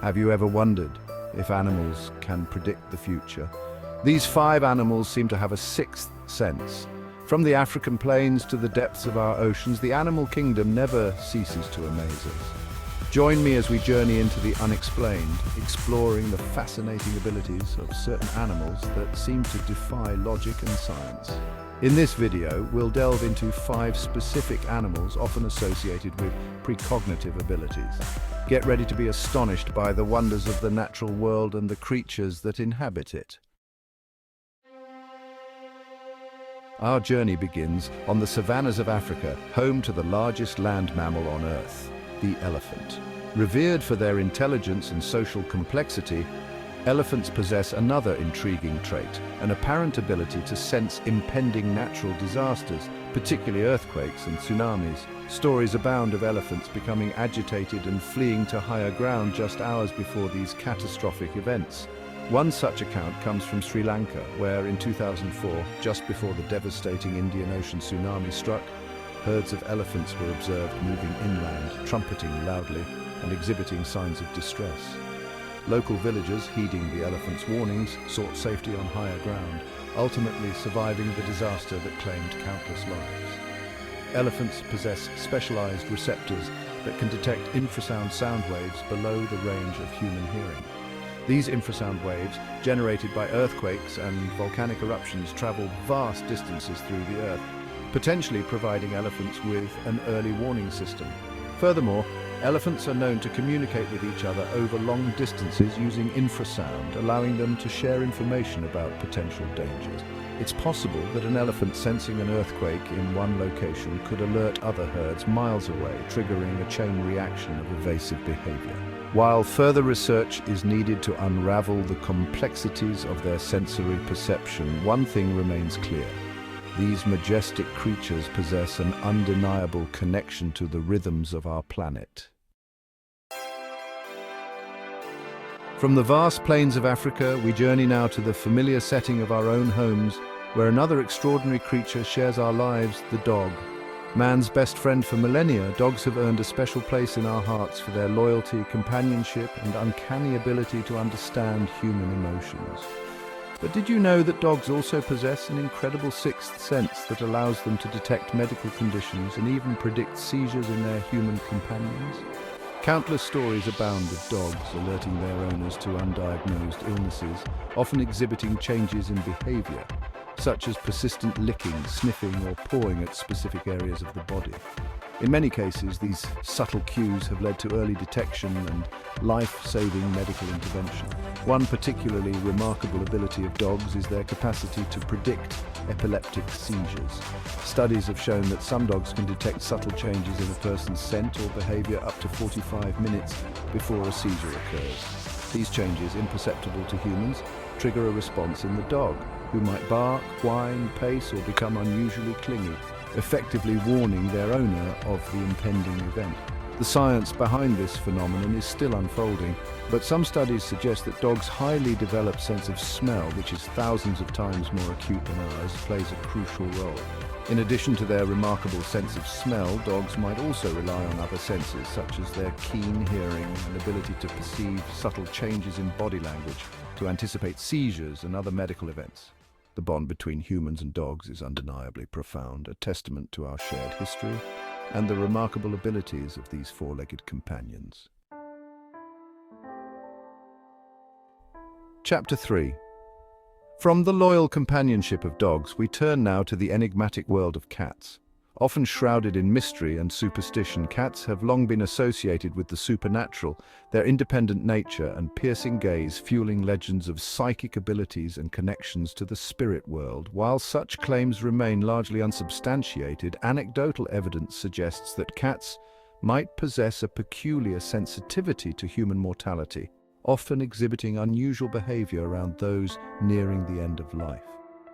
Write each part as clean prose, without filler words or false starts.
Have you ever wondered if animals can predict the future? These 5 animals seem to have a sixth sense. From the African plains to the depths of our oceans, the animal kingdom never ceases to amaze us. Join me as we journey into the unexplained, exploring the fascinating abilities of certain animals that seem to defy logic and science. In this video, we'll delve into 5 specific animals often associated with precognitive abilities. Get ready to be astonished by the wonders of the natural world and the creatures that inhabit it. Our journey begins on the savannas of Africa, home to the largest land mammal on Earth, the elephant. Revered for their intelligence and social complexity, elephants possess another intriguing trait, an apparent ability to sense impending natural disasters, particularly earthquakes and tsunamis. Stories abound of elephants becoming agitated and fleeing to higher ground just hours before these catastrophic events. One such account comes from Sri Lanka, where in 2004, just before the devastating Indian Ocean tsunami struck, herds of elephants were observed moving inland, trumpeting loudly and exhibiting signs of distress. Local villagers, heeding the elephants' warnings, sought safety on higher ground, ultimately surviving the disaster that claimed countless lives. Elephants possess specialized receptors that can detect infrasound sound waves below the range of human hearing. These infrasound waves, generated by earthquakes and volcanic eruptions, travel vast distances through the Earth, potentially providing elephants with an early warning system. Furthermore, elephants are known to communicate with each other over long distances using infrasound, allowing them to share information about potential dangers. It's possible that an elephant sensing an earthquake in one location could alert other herds miles away, triggering a chain reaction of evasive behavior. While further research is needed to unravel the complexities of their sensory perception, one thing remains clear. These majestic creatures possess an undeniable connection to the rhythms of our planet. From the vast plains of Africa, we journey now to the familiar setting of our own homes, where another extraordinary creature shares our lives, the dog. Man's best friend for millennia, dogs have earned a special place in our hearts for their loyalty, companionship, and uncanny ability to understand human emotions. But did you know that dogs also possess an incredible sixth sense that allows them to detect medical conditions and even predict seizures in their human companions? Countless stories abound of dogs alerting their owners to undiagnosed illnesses, often exhibiting changes in behavior, such as persistent licking, sniffing, or pawing at specific areas of the body. In many cases, these subtle cues have led to early detection and life-saving medical intervention. One particularly remarkable ability of dogs is their capacity to predict epileptic seizures. Studies have shown that some dogs can detect subtle changes in a person's scent or behavior up to 45 minutes before a seizure occurs. These changes, imperceptible to humans, trigger a response in the dog, who might bark, whine, pace, or become unusually clingy, effectively warning their owner of the impending event. The science behind this phenomenon is still unfolding, but some studies suggest that dogs' highly developed sense of smell, which is thousands of times more acute than ours, plays a crucial role. In addition to their remarkable sense of smell, dogs might also rely on other senses, such as their keen hearing and ability to perceive subtle changes in body language, to anticipate seizures and other medical events. The bond between humans and dogs is undeniably profound, a testament to our shared history and the remarkable abilities of these four-legged companions. Chapter 3. From the loyal companionship of dogs, we turn now to the enigmatic world of cats. Often shrouded in mystery and superstition, cats have long been associated with the supernatural, their independent nature and piercing gaze fueling legends of psychic abilities and connections to the spirit world. While such claims remain largely unsubstantiated, anecdotal evidence suggests that cats might possess a peculiar sensitivity to human mortality, often exhibiting unusual behavior around those nearing the end of life.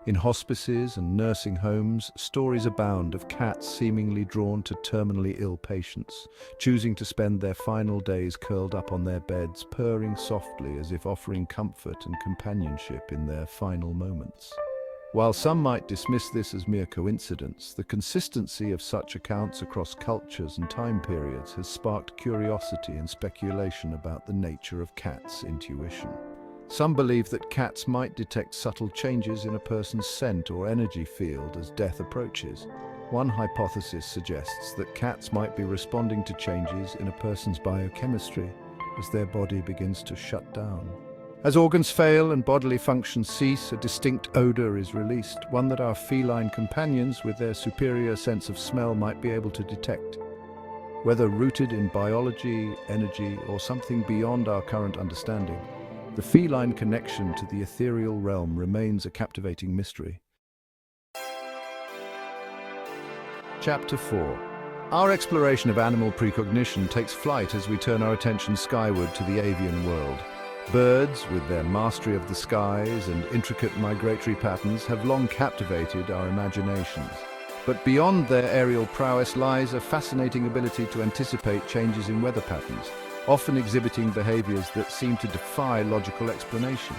In hospices and nursing homes, stories abound of cats seemingly drawn to terminally ill patients, choosing to spend their final days curled up on their beds, purring softly as if offering comfort and companionship in their final moments. While some might dismiss this as mere coincidence, the consistency of such accounts across cultures and time periods has sparked curiosity and speculation about the nature of cats' intuition. Some believe that cats might detect subtle changes in a person's scent or energy field as death approaches. One hypothesis suggests that cats might be responding to changes in a person's biochemistry as their body begins to shut down. As organs fail and bodily functions cease, a distinct odor is released, one that our feline companions, with their superior sense of smell, might be able to detect. Whether rooted in biology, energy, or something beyond our current understanding, the feline connection to the ethereal realm remains a captivating mystery. Chapter 4. Our exploration of animal precognition takes flight as we turn our attention skyward to the avian world. Birds, with their mastery of the skies and intricate migratory patterns, have long captivated our imaginations. But beyond their aerial prowess lies a fascinating ability to anticipate changes in weather patterns, often exhibiting behaviors that seem to defy logical explanation.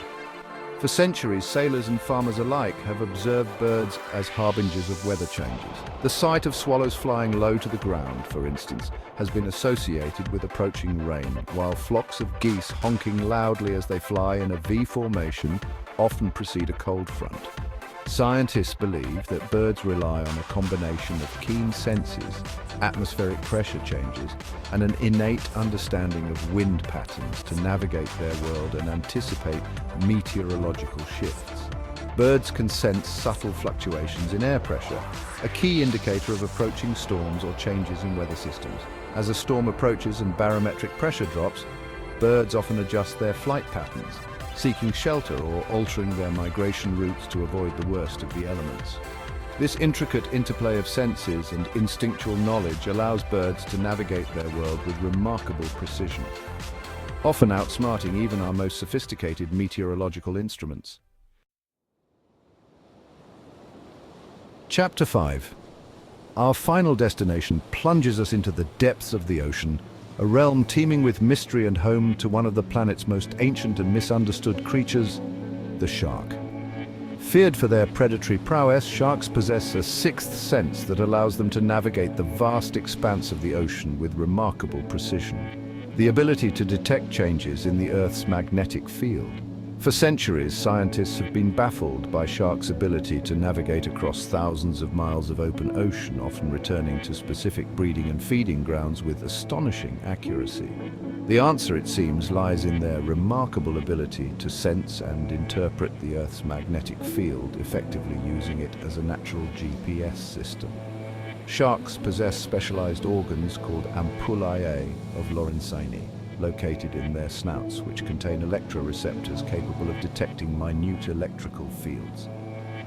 For centuries, sailors and farmers alike have observed birds as harbingers of weather changes. The sight of swallows flying low to the ground, for instance, has been associated with approaching rain, while flocks of geese honking loudly as they fly in a V formation often precede a cold front. Scientists believe that birds rely on a combination of keen senses, atmospheric pressure changes, and an innate understanding of wind patterns to navigate their world and anticipate meteorological shifts. Birds can sense subtle fluctuations in air pressure, a key indicator of approaching storms or changes in weather systems. As a storm approaches and barometric pressure drops, birds often adjust their flight patterns, seeking shelter or altering their migration routes to avoid the worst of the elements. This intricate interplay of senses and instinctual knowledge allows birds to navigate their world with remarkable precision, often outsmarting even our most sophisticated meteorological instruments. Chapter 5. Our final destination plunges us into the depths of the ocean, a realm teeming with mystery and home to one of the planet's most ancient and misunderstood creatures, the shark. Feared for their predatory prowess, sharks possess a sixth sense that allows them to navigate the vast expanse of the ocean with remarkable precision. The ability to detect changes in the Earth's magnetic field. For centuries, scientists have been baffled by sharks' ability to navigate across thousands of miles of open ocean, often returning to specific breeding and feeding grounds with astonishing accuracy. The answer, it seems, lies in their remarkable ability to sense and interpret the Earth's magnetic field, effectively using it as a natural GPS system. Sharks possess specialized organs called ampullae of Lorenzini, located in their snouts, which contain electroreceptors capable of detecting minute electrical fields.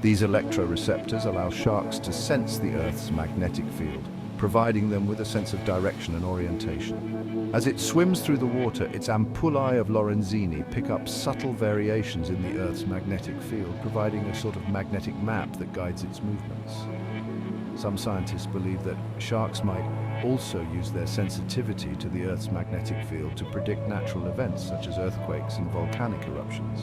These electroreceptors allow sharks to sense the Earth's magnetic field, providing them with a sense of direction and orientation. As it swims through the water, its ampullae of Lorenzini pick up subtle variations in the Earth's magnetic field, providing a sort of magnetic map that guides its movements. Some scientists believe that sharks might also use their sensitivity to the Earth's magnetic field to predict natural events such as earthquakes and volcanic eruptions.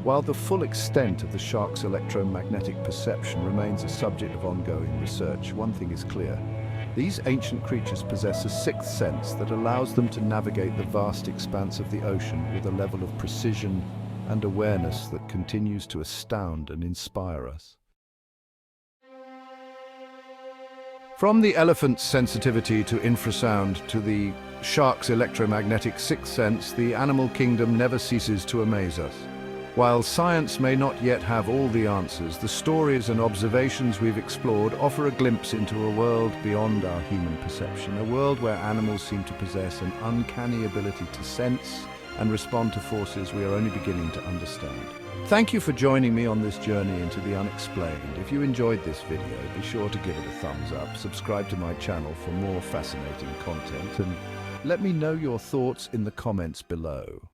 While the full extent of the shark's electromagnetic perception remains a subject of ongoing research, one thing is clear. These ancient creatures possess a sixth sense that allows them to navigate the vast expanse of the ocean with a level of precision and awareness that continues to astound and inspire us. From the elephant's sensitivity to infrasound to the shark's electromagnetic sixth sense, the animal kingdom never ceases to amaze us. While science may not yet have all the answers, the stories and observations we've explored offer a glimpse into a world beyond our human perception, a world where animals seem to possess an uncanny ability to sense and respond to forces we are only beginning to understand. Thank you for joining me on this journey into the unexplained. If you enjoyed this video, be sure to give it a thumbs up, subscribe to my channel for more fascinating content, and let me know your thoughts in the comments below.